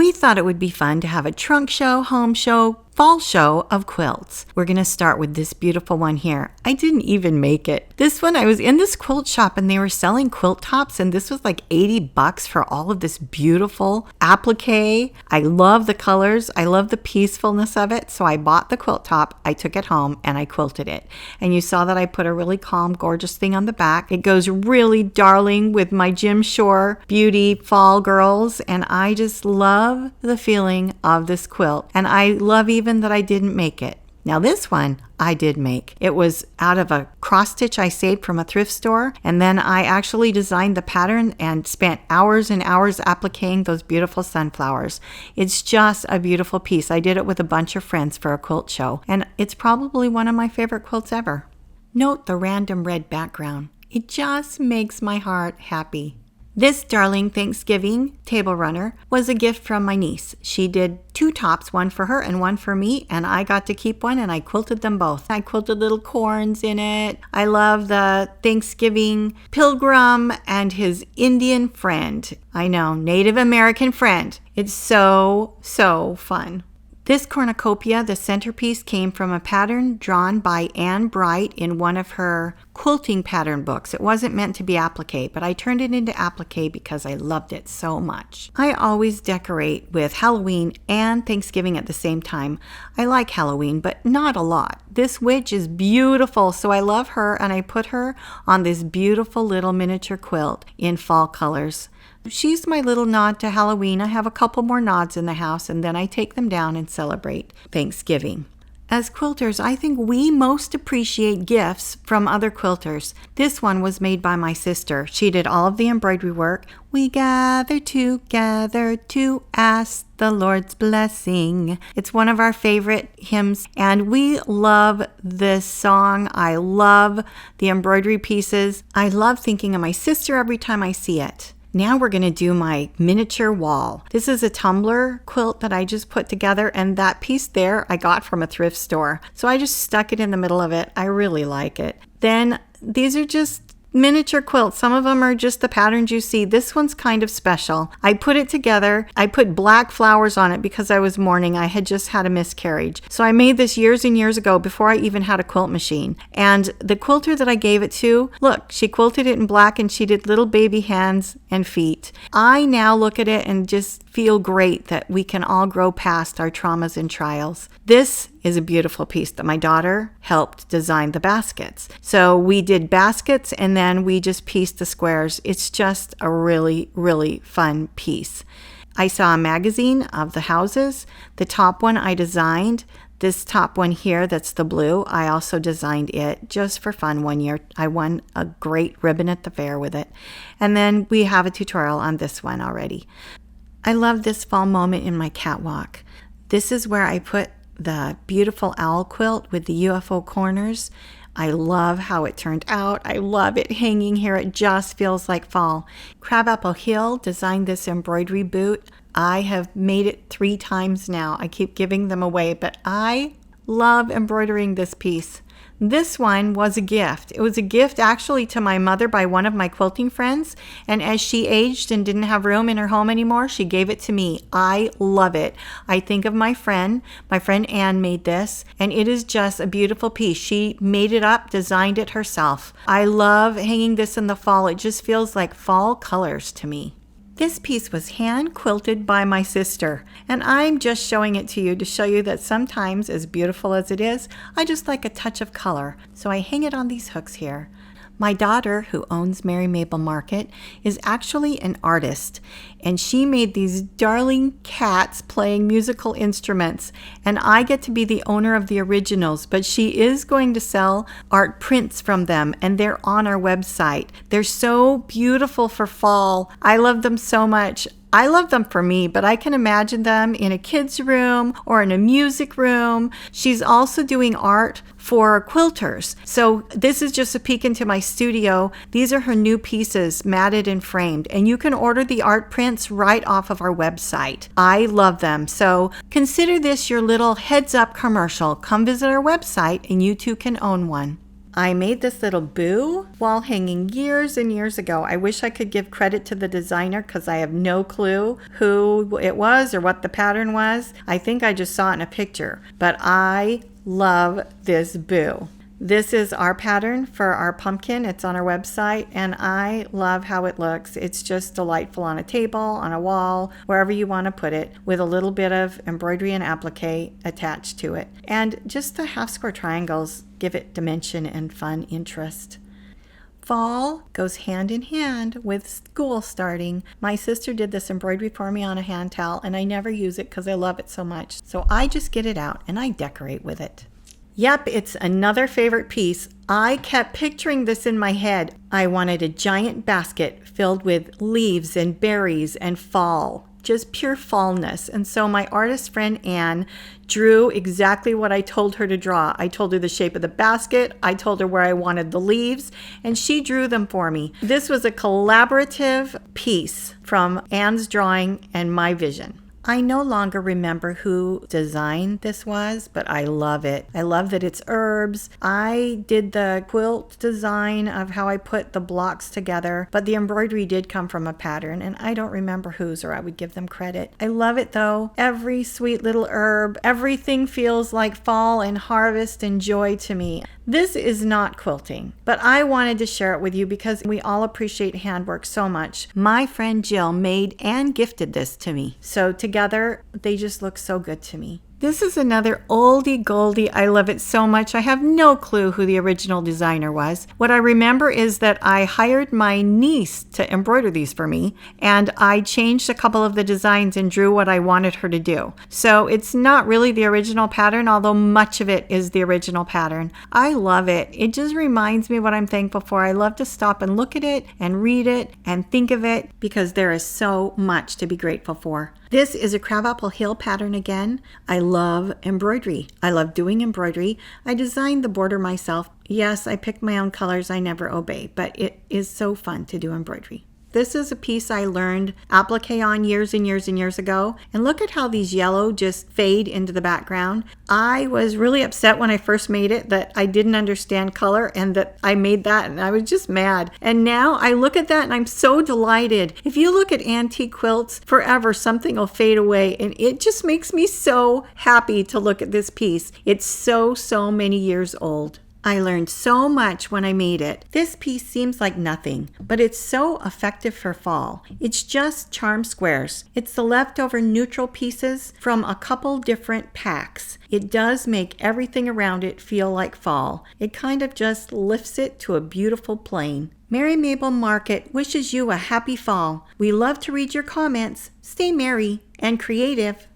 we thought it would be fun to have a trunk show, home show, fall show of quilts. We're going to start with this beautiful one here. I didn't even make it. This one, I was in this quilt shop and they were selling quilt tops, and this was like $80 for all of this beautiful applique. I love the colors. I love the peacefulness of it. So I bought the quilt top, I took it home, and I quilted it. And you saw that I put a really calm, gorgeous thing on the back. It goes really darling with my Jim Shore Beauty Fall Girls, and I just love the feeling of this quilt. And I love even that I didn't make it. Now this one I did make. It was out of a cross stitch I saved from a thrift store, and then I actually designed the pattern and spent hours and hours appliquing those beautiful sunflowers. It's just a beautiful piece. I did it with a bunch of friends for a quilt show, and it's probably one of my favorite quilts ever. Note the random red background. It just makes my heart happy. This darling Thanksgiving table runner was a gift from my niece. She did 2 tops, one for her and one for me, and I got to keep one and I quilted them both. I quilted little corns in it. I love the Thanksgiving pilgrim and his Indian friend. I know, Native American friend. It's so fun. This cornucopia, the centerpiece, came from a pattern drawn by Anne Bright in one of her quilting pattern books. It wasn't meant to be applique, but I turned it into applique because I loved it so much. I always decorate with Halloween and Thanksgiving at the same time. I like Halloween, but not a lot. This witch is beautiful, so I love her, and I put her on this beautiful little miniature quilt in fall colors. She's my little nod to Halloween. I have a couple more nods in the house, and then I take them down and celebrate Thanksgiving. As quilters, I think we most appreciate gifts from other quilters. This one was made by my sister. She did all of the embroidery work. We gather together to ask the Lord's blessing. It's one of our favorite hymns, and we love this song. I love the embroidery pieces. I love thinking of my sister every time I see it. Now we're going to do my miniature wall. This is a tumbler quilt that I just put together, and that piece there I got from a thrift store. So I just stuck it in the middle of it. I really like it. Then these are just miniature quilts. Some of them are just the patterns you see. This one's kind of special. I put it together. I put black flowers on it because I was mourning. I had just had a miscarriage. So I made this years and years ago before I even had a quilt machine. And the quilter that I gave it to, look, she quilted it in black and she did little baby hands and feet. I now look at it and just feel great that we can all grow past our traumas and trials. This is a beautiful piece that my daughter helped design the baskets. So we did baskets and then we just pieced the squares. It's just a really, really fun piece. I saw a magazine of the houses. The top one I designed. This top one here, that's the blue, I also designed it just for fun one year. I won a great ribbon at the fair with it. And then we have a tutorial on this one already. I love this fall moment in my catwalk. This is where I put the beautiful owl quilt with the UFO corners. I love how it turned out. I love it hanging here. It just feels like fall. Crabapple Hill designed this embroidery boot. I have made it 3 times now. I keep giving them away, but I love embroidering this piece. This one was a gift. It was a gift actually to my mother by one of my quilting friends, and as she aged and didn't have room in her home anymore, she gave it to me. I love it. I think of my friend Ann made this, and it is just a beautiful piece. She made it up, designed it herself. I love hanging this in the fall. It just feels like fall colors to me. This piece was hand quilted by my sister, and I'm just showing it to you to show you that sometimes, as beautiful as it is, I just like a touch of color. So I hang it on these hooks here. My daughter, who owns Mary Mabel Market, is actually an artist, and she made these darling cats playing musical instruments, and I get to be the owner of the originals, but she is going to sell art prints from them, and they're on our website. They're so beautiful for fall. I love them so much. I love them for me, but I can imagine them in a kid's room or in a music room. She's also doing art for quilters. So this is just a peek into my studio. These are her new pieces, matted and framed, and you can order the art prints right off of our website. I love them. So consider this your little heads up commercial. Come visit our website and you too can own one. I made this little boo wall hanging years and years ago. I wish I could give credit to the designer because I have no clue who it was or what the pattern was. I think I just saw it in a picture, but I love this boo. This is our pattern for our pumpkin. It's on our website, and I love how it looks. It's just delightful on a table, on a wall, wherever you want to put it, with a little bit of embroidery and applique attached to it. And just the half square triangles give it dimension and fun interest. Fall goes hand in hand with school starting. My sister did this embroidery for me on a hand towel, and I never use it because I love it so much. So I just get it out and I decorate with it. Yep, it's another favorite piece. I kept picturing this in my head. I wanted a giant basket filled with leaves and berries and fall, just pure fallness. And so my artist friend Anne drew exactly what I told her to draw. I told her the shape of the basket, I told her where I wanted the leaves, and she drew them for me. This was a collaborative piece from Anne's drawing and my vision. I no longer remember who designed this was, but I love it. I love that it's herbs. I did the quilt design of how I put the blocks together, but the embroidery did come from a pattern, and I don't remember whose, or I would give them credit. I love it though. Every sweet little herb, everything feels like fall and harvest and joy to me. This is not quilting, but I wanted to share it with you because we all appreciate handwork so much. My friend Jill made and gifted this to me. So together, they just look so good to me. This is another oldie goldie. I love it so much. I have no clue who the original designer was. What I remember is that I hired my niece to embroider these for me, and I changed a couple of the designs and drew what I wanted her to do. So it's not really the original pattern, although much of it is the original pattern. I love it. It just reminds me what I'm thankful for. I love to stop and look at it and read it and think of it because there is so much to be grateful for. This is a Crabapple Hill pattern again. I love embroidery. I love doing embroidery. I designed the border myself. Yes, I picked my own colors. I never obey, but it is so fun to do embroidery. This is a piece I learned applique on years and years and years ago. And look at how these yellow just fade into the background. I was really upset when I first made it that I didn't understand color and that I made that, and I was just mad. And now I look at that and I'm so delighted. If you look at antique quilts, forever something will fade away, and it just makes me so happy to look at this piece. It's so many years old. I learned so much when I made it. This piece seems like nothing, but it's so effective for fall. It's just charm squares. It's the leftover neutral pieces from a couple different packs. It does make everything around it feel like fall. It kind of just lifts it to a beautiful plane. Mary Mabel Market wishes you a happy fall. We love to read your comments. Stay merry and creative.